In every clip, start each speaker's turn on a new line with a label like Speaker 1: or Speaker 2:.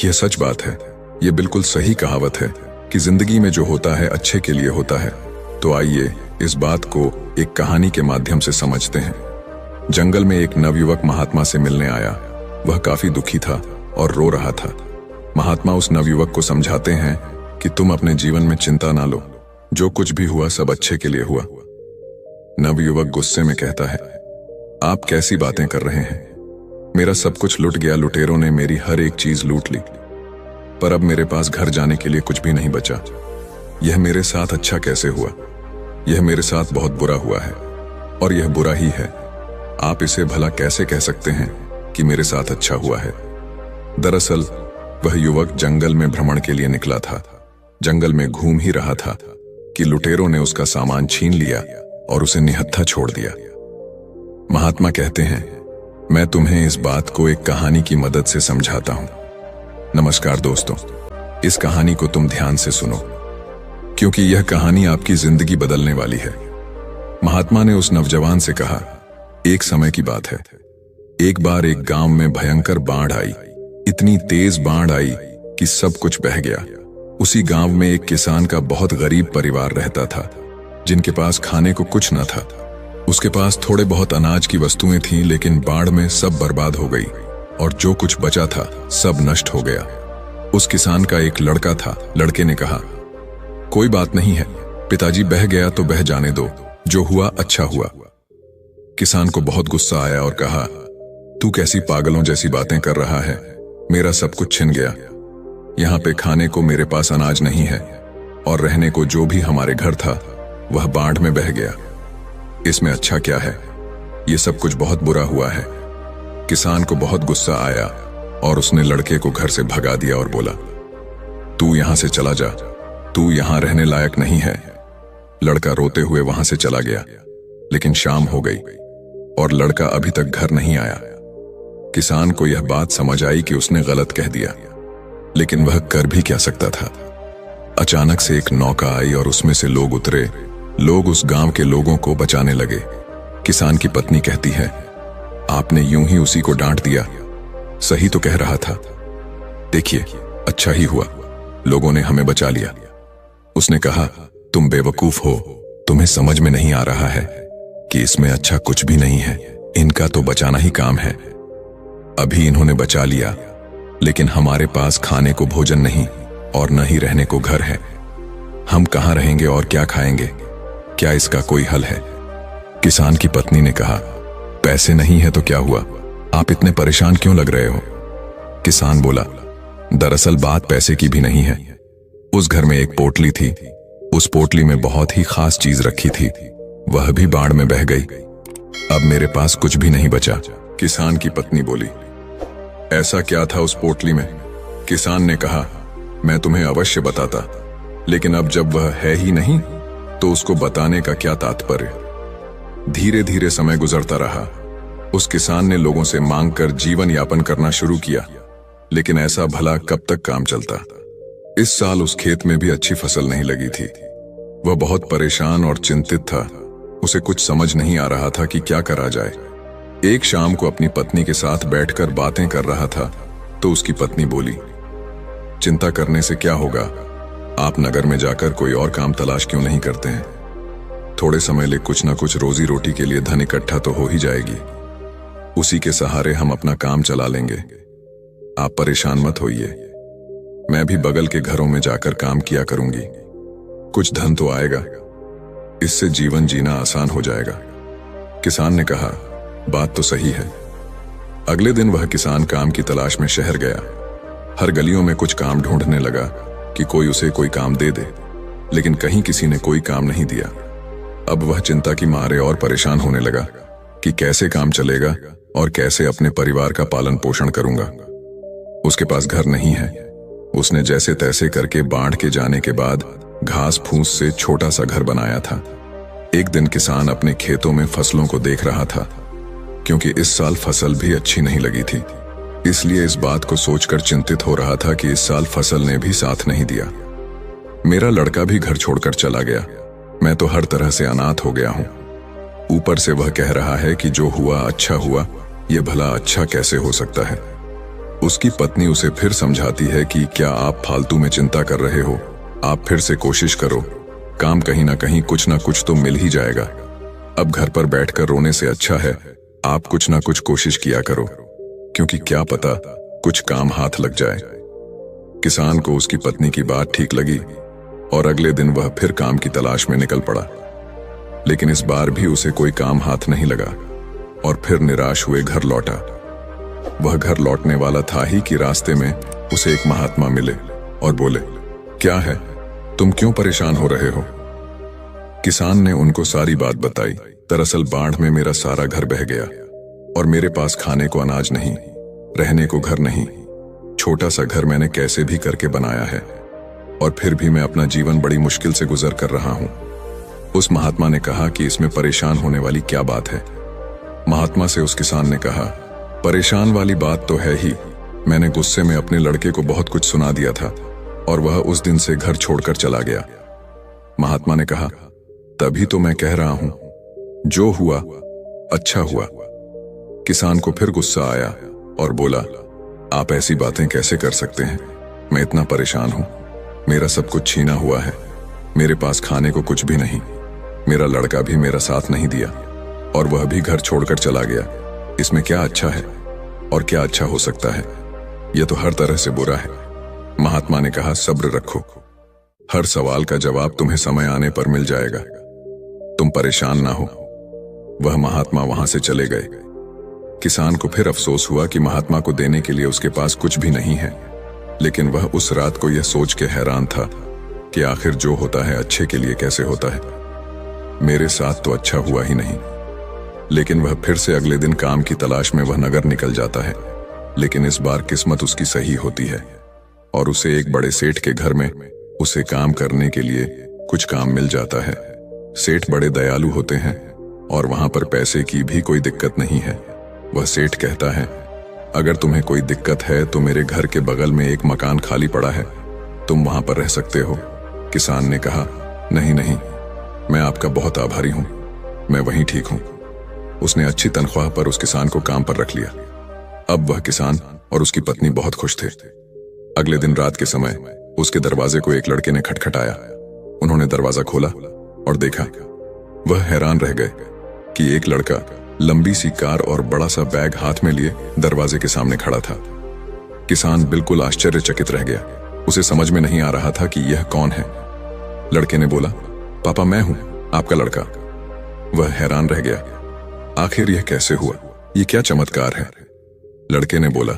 Speaker 1: यह सच बात है। यह बिल्कुल सही कहावत है कि जिंदगी में जो होता है अच्छे के लिए होता है। तो आइए इस बात को एक कहानी के माध्यम से समझते हैं। जंगल में एक नवयुवक महात्मा से मिलने आया। वह काफी दुखी था और रो रहा था। महात्मा उस नवयुवक को समझाते हैं कि तुम अपने जीवन में चिंता ना लो, जो कुछ भी हुआ सब अच्छे के लिए हुआ। नवयुवक गुस्से में कहता है, आप कैसी बातें कर रहे हैं? मेरा सब कुछ लुट गया, लुटेरों ने मेरी हर एक चीज लूट ली, पर अब मेरे पास घर जाने के लिए कुछ भी नहीं बचा। यह मेरे साथ अच्छा कैसे हुआ? यह मेरे साथ बहुत बुरा हुआ है, और यह बुरा ही है। आप इसे भला कैसे कह सकते हैं कि मेरे साथ अच्छा हुआ है? दरअसल वह युवक जंगल में भ्रमण के लिए निकला था। जंगल में घूम ही रहा था कि लुटेरों ने उसका सामान छीन लिया और उसे निहत्था छोड़ दिया। महात्मा कहते हैं, मैं तुम्हें इस बात को एक कहानी की मदद से समझाता हूं। नमस्कार दोस्तों, इस कहानी को तुम ध्यान से सुनो, क्योंकि यह कहानी आपकी जिंदगी बदलने वाली है। महात्मा ने उस नौजवान से कहा, एक समय की बात है। एक बार एक गांव में भयंकर बाढ़ आई। इतनी तेज बाढ़ आई कि सब कुछ बह गया। उसी गांव में एक किसान का बहुत गरीब परिवार रहता था, जिनके पास खाने को कुछ न था। उसके पास थोड़े बहुत अनाज की वस्तुएं थीं, लेकिन बाढ़ में सब बर्बाद हो गई और जो कुछ बचा था सब नष्ट हो गया। उस किसान का एक लड़का था। लड़के ने कहा, कोई बात नहीं है, पिताजी बह गया तो बह जाने दो, जो हुआ अच्छा हुआ। किसान को बहुत गुस्सा आया और कहा, तू कैसी पागलों जैसी बातें कर रहा है? मेरा सब कुछ छिन गया। यहाँ पे खाने को मेरे पास अनाज नहीं है, और रहने को जो भी हमारे घर था वह बाढ़ में बह गया। इसमें अच्छा क्या है? ये सब कुछ बहुत बुरा हुआ है। किसान को बहुत गुस्सा आया और उसने लड़के को घर से भगा दिया और बोला, तू यहां से चला जा, तू यहां रहने लायक नहीं है। लड़का रोते हुए वहां से चला गया, लेकिन शाम हो गई और लड़का अभी तक घर नहीं आया। किसान को यह बात समझ आई कि उसने गलत कह दिया, लेकिन वह कर भी क्या सकता था। अचानक से एक नौका आई और उसमें से लोग उतरे। लोग उस गांव के लोगों को बचाने लगे। किसान की पत्नी कहती है, आपने यूं ही उसी को डांट दिया, सही तो कह रहा था। देखिए, अच्छा ही हुआ, लोगों ने हमें बचा लिया। उसने कहा, तुम बेवकूफ हो, तुम्हें समझ में नहीं आ रहा है कि इसमें अच्छा कुछ भी नहीं है। इनका तो बचाना ही काम है। अभी इन्होंने बचा लिया, लेकिन हमारे पास खाने को भोजन नहीं और न ही रहने को घर है। हम कहां रहेंगे और क्या खाएंगे? क्या इसका कोई हल है? किसान की पत्नी ने कहा, पैसे नहीं है तो क्या हुआ? आप इतने परेशान क्यों लग रहे हो? किसान बोला, दरअसल बात पैसे की भी नहीं है। उस घर में एक पोटली थी। उस पोटली में बहुत ही खास चीज रखी थी, वह भी बाढ़ में बह गई। अब मेरे पास कुछ भी नहीं बचा। किसान की पत्नी बोली, ऐसा क्या था उस पोटली में? किसान ने कहा, मैं तुम्हें अवश्य बताता, लेकिन अब जब वह है ही नहीं तो उसको बताने का क्या तात्पर्य? धीरे धीरे समय गुजरता रहा। उस किसान ने लोगों से मांगकर जीवन यापन करना शुरू किया, लेकिन ऐसा भला कब तक काम चलता? इस साल उस खेत में भी अच्छी फसल नहीं लगी थी। वह बहुत परेशान और चिंतित था। उसे कुछ समझ नहीं आ रहा था कि क्या करा जाए। एक शाम को अपनी पत्नी के साथ बैठकर बातें कर रहा था तो उसकी पत्नी बोली, चिंता करने से क्या होगा? आप नगर में जाकर कोई और काम तलाश क्यों नहीं करते हैं? थोड़े समय ले कुछ ना कुछ रोजी रोटी के लिए धन इकट्ठा तो हो ही जाएगी। उसी के सहारे हम अपना काम चला लेंगे। आप परेशान मत होइए, मैं भी बगल के घरों में जाकर काम किया करूंगी। कुछ धन तो आएगा, इससे जीवन जीना आसान हो जाएगा। किसान ने कहा, बात तो सही है। अगले दिन वह किसान काम की तलाश में शहर गया। हर गलियों में कुछ काम ढूंढने लगा कि कोई उसे कोई काम दे दे, लेकिन कहीं किसी ने कोई काम नहीं दिया। अब वह चिंता की मारे और परेशान होने लगा कि कैसे काम चलेगा और कैसे अपने परिवार का पालन पोषण करूंगा। उसके पास घर नहीं है। उसने जैसे तैसे करके बाढ़ के जाने के बाद घास फूस से छोटा सा घर बनाया था। एक दिन किसान अपने खेतों में फसलों को देख रहा था, क्योंकि इस साल फसल भी अच्छी नहीं लगी थी। इसलिए इस बात को सोचकर चिंतित हो रहा था कि इस साल फसल ने भी साथ नहीं दिया। मेरा लड़का भी घर छोड़कर चला गया, मैं तो हर तरह से अनाथ हो गया हूं। ऊपर से वह कह रहा है कि जो हुआ अच्छा हुआ, यह भला अच्छा कैसे हो सकता है? उसकी पत्नी उसे फिर समझाती है कि क्या आप फालतू में चिंता कर रहे हो, आप फिर से कोशिश करो, काम कहीं ना कहीं कुछ ना कुछ तो मिल ही जाएगा। अब घर पर बैठकर रोने से अच्छा है आप कुछ ना कुछ कोशिश किया करो, क्योंकि क्या पता कुछ काम हाथ लग जाए। किसान को उसकी पत्नी की बात ठीक लगी और अगले दिन वह फिर काम की तलाश में निकल पड़ा, लेकिन इस बार भी उसे कोई काम हाथ नहीं लगा और फिर निराश हुए घर लौटा। वह घर लौटने वाला था ही कि रास्ते में उसे एक महात्मा मिले और बोले, क्या है, तुम क्यों परेशान हो रहे हो? किसान ने उनको सारी बात बताई। दरअसल बाढ़ में मेरा सारा घर बह गया और मेरे पास खाने को अनाज नहीं, रहने को घर नहीं। छोटा सा घर मैंने कैसे भी करके बनाया है और फिर भी मैं अपना जीवन बड़ी मुश्किल से गुजर कर रहा हूं। उस महात्मा ने कहा कि इसमें परेशान होने वाली क्या बात है? महात्मा से उस किसान ने कहा, परेशान वाली बात तो है ही, मैंने गुस्से में अपने लड़के को बहुत कुछ सुना दिया था और वह उस दिन से घर छोड़कर चला गया। महात्मा ने कहा, तभी तो मैं कह रहा हूं, जो हुआ अच्छा हुआ। किसान को फिर गुस्सा आया और बोला, आप ऐसी बातें कैसे कर सकते हैं? मैं इतना परेशान हूं, मेरा सब कुछ छीना हुआ है, मेरे पास खाने को कुछ भी नहीं, मेरा लड़का भी मेरा साथ नहीं दिया और वह भी घर छोड़कर चला गया। इसमें क्या अच्छा है और क्या अच्छा हो सकता है? यह तो हर तरह से बुरा है। महात्मा ने कहा, सब्र रखो, हर सवाल का जवाब तुम्हें समय आने पर मिल जाएगा, तुम परेशान ना हो। वह महात्मा वहां से चले गए। किसान को फिर अफसोस हुआ कि महात्मा को देने के लिए उसके पास कुछ भी नहीं है, लेकिन वह उस रात को यह सोच के हैरान था कि आखिर जो होता है अच्छे के लिए कैसे होता है। मेरे साथ तो अच्छा हुआ ही नहीं। लेकिन वह फिर से अगले दिन काम की तलाश में वह नगर निकल जाता है, लेकिन इस बार किस्मत उसकी सही होती है और उसे एक बड़े सेठ के घर में उसे काम करने के लिए कुछ काम मिल जाता है। सेठ बड़े दयालु होते हैं और वहां पर पैसे की भी कोई दिक्कत नहीं है। वह सेठ कहता है, अगर तुम्हें कोई दिक्कत है तो मेरे घर के बगल में एक मकान खाली पड़ा है, तुम वहां पर रह सकते हो। किसान ने कहा, नहीं नहीं, मैं आपका बहुत आभारी हूं, मैं वहीं ठीक हूं। उसने अच्छी तनख्वाह पर उस किसान को काम पर रख लिया। अब वह किसान और उसकी पत्नी बहुत खुश थे। अगले दिन रात के समय उसके दरवाजे को एक लड़के ने खटखटाया। उन्होंने दरवाजा खोला और देखा। वह हैरान रह गए कि एक लड़का लंबी सी कार और बड़ा सा बैग हाथ में लिए दरवाजे के सामने खड़ा था। किसान बिल्कुल आश्चर्यचकित रह गया, उसे समझ में नहीं आ रहा था कि यह कौन है। लड़के ने बोला, पापा मैं हूं, आपका लड़का। वह हैरान रह गया, आखिर यह कैसे हुआ, ये क्या चमत्कार है? लड़के ने बोला,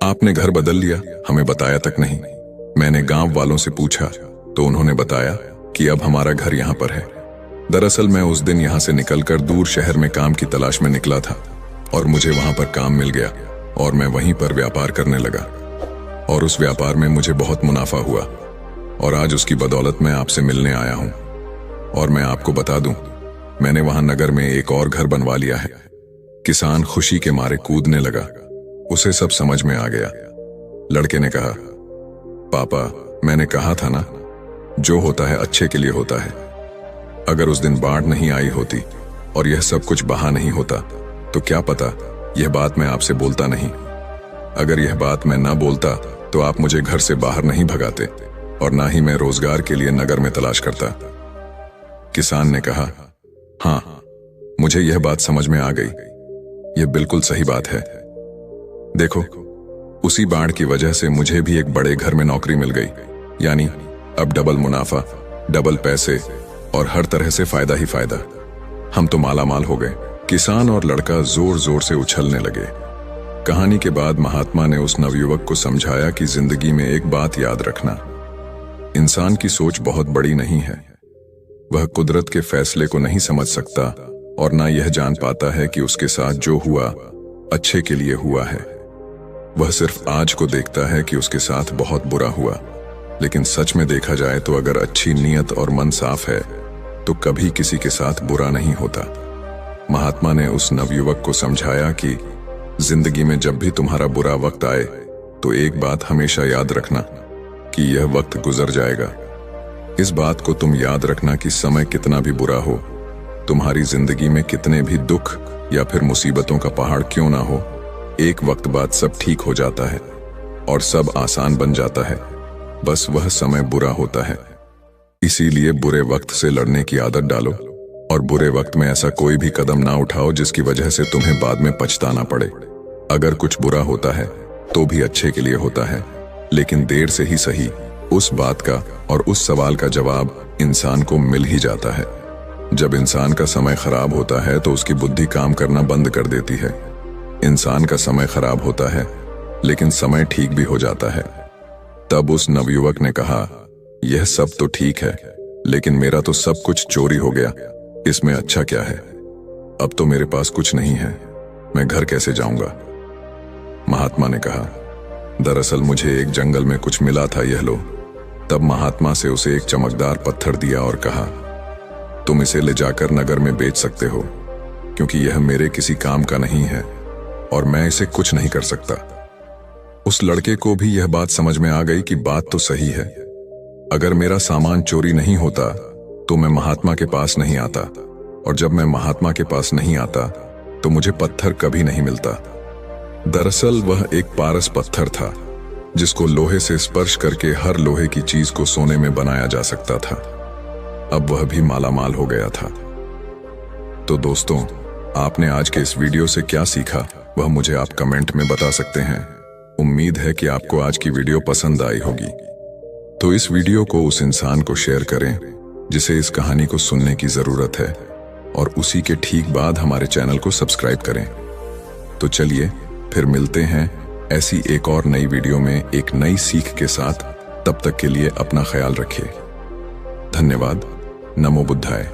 Speaker 1: आपने घर बदल लिया, हमें बताया तक नहीं। मैंने गांव वालों से पूछा तो उन्होंने बताया कि अब हमारा घर यहां पर है। दरअसल मैं उस दिन यहां से निकलकर दूर शहर में काम की तलाश में निकला था और मुझे वहां पर काम मिल गया और मैं वहीं पर व्यापार करने लगा और उस व्यापार में मुझे बहुत मुनाफा हुआ और आज उसकी बदौलत मैं आपसे मिलने आया हूं। और मैं आपको बता दूं, मैंने वहां नगर में एक और घर बनवा लिया है। किसान खुशी के मारे कूदने लगा, उसे सब समझ में आ गया। लड़के ने कहा, पापा मैंने कहा था ना, जो होता है अच्छे के लिए होता है। अगर उस दिन बाढ़ नहीं आई होती और यह सब कुछ बहा नहीं होता तो क्या पता यह बात मैं आपसे बोलता नहीं। अगर यह बात मैं ना बोलता तो आप मुझे घर से बाहर नहीं भगाते और ना ही मैं रोजगार के लिए नगर में तलाश करता। किसान ने कहा, हाँ मुझे यह बात समझ में आ गई, यह बिल्कुल सही बात है। देखो, उसी बाढ़ की वजह से मुझे भी एक बड़े घर में नौकरी मिल गई, यानी अब डबल मुनाफा, डबल पैसे और हर तरह से फायदा ही फायदा। हम तो माला माल हो गए। किसान और लड़का जोर जोर से उछलने लगे। कहानी के बाद महात्मा ने उस नवयुवक को समझाया कि जिंदगी में एक बात याद रखना, इंसान की सोच बहुत बड़ी नहीं है। वह कुदरत के फैसले को नहीं समझ सकता और ना यह जान पाता है कि उसके साथ जो हुआ अच्छे के लिए हुआ है। वह सिर्फ आज को देखता है कि उसके साथ बहुत बुरा हुआ, लेकिन सच में देखा जाए तो अगर अच्छी नीयत और मन साफ है तो कभी किसी के साथ बुरा नहीं होता। महात्मा ने उस नवयुवक को समझाया कि जिंदगी में जब भी तुम्हारा बुरा वक्त आए तो एक बात हमेशा याद रखना कि यह वक्त गुजर जाएगा। इस बात को तुम याद रखना कि समय कितना भी बुरा हो, तुम्हारी जिंदगी में कितने भी दुख या फिर मुसीबतों का पहाड़ क्यों ना हो, एक वक्त बाद सब ठीक हो जाता है और सब आसान बन जाता है, बस वह समय बुरा होता है। इसीलिए बुरे वक्त से लड़ने की आदत डालो और बुरे वक्त में ऐसा कोई भी कदम ना उठाओ जिसकी वजह से तुम्हें बाद में पछताना पड़े। अगर कुछ बुरा होता है तो भी अच्छे के लिए होता है, लेकिन देर से ही सही उस बात का और उस सवाल का जवाब इंसान को मिल ही जाता है। जब इंसान का समय खराब होता है तो उसकी बुद्धि काम करना बंद कर देती है। इंसान का समय खराब होता है लेकिन समय ठीक भी हो जाता है। तब उस नवयुवक ने कहा, यह सब तो ठीक है, लेकिन मेरा तो सब कुछ चोरी हो गया, इसमें अच्छा क्या है? अब तो मेरे पास कुछ नहीं है, मैं घर कैसे जाऊंगा? महात्मा ने कहा, दरअसल मुझे एक जंगल में कुछ मिला था, यह लो। तब महात्मा से उसे एक चमकदार पत्थर दिया और कहा, तुम इसे ले जाकर नगर में बेच सकते हो, क्योंकि यह मेरे किसी काम का नहीं है और मैं इसे कुछ नहीं कर सकता। उस लड़के को भी यह बात समझ में आ गई कि बात तो सही है। अगर मेरा सामान चोरी नहीं होता तो मैं महात्मा के पास नहीं आता, और जब मैं महात्मा के पास नहीं आता तो मुझे पत्थर कभी नहीं मिलता। दरअसल वह एक पारस पत्थर था जिसको लोहे से स्पर्श करके हर लोहे की चीज को सोने में बनाया जा सकता था। अब वह भी मालामाल हो गया था। तो दोस्तों, आपने आज के इस वीडियो से क्या सीखा वह मुझे आप कमेंट में बता सकते हैं। उम्मीद है कि आपको आज की वीडियो पसंद आई होगी। तो इस वीडियो को उस इंसान को शेयर करें जिसे इस कहानी को सुनने की जरूरत है, और उसी के ठीक बाद हमारे चैनल को सब्सक्राइब करें। तो चलिए फिर मिलते हैं ऐसी एक और नई वीडियो में एक नई सीख के साथ। तब तक के लिए अपना ख्याल रखिए। धन्यवाद। नमो बुद्धाय।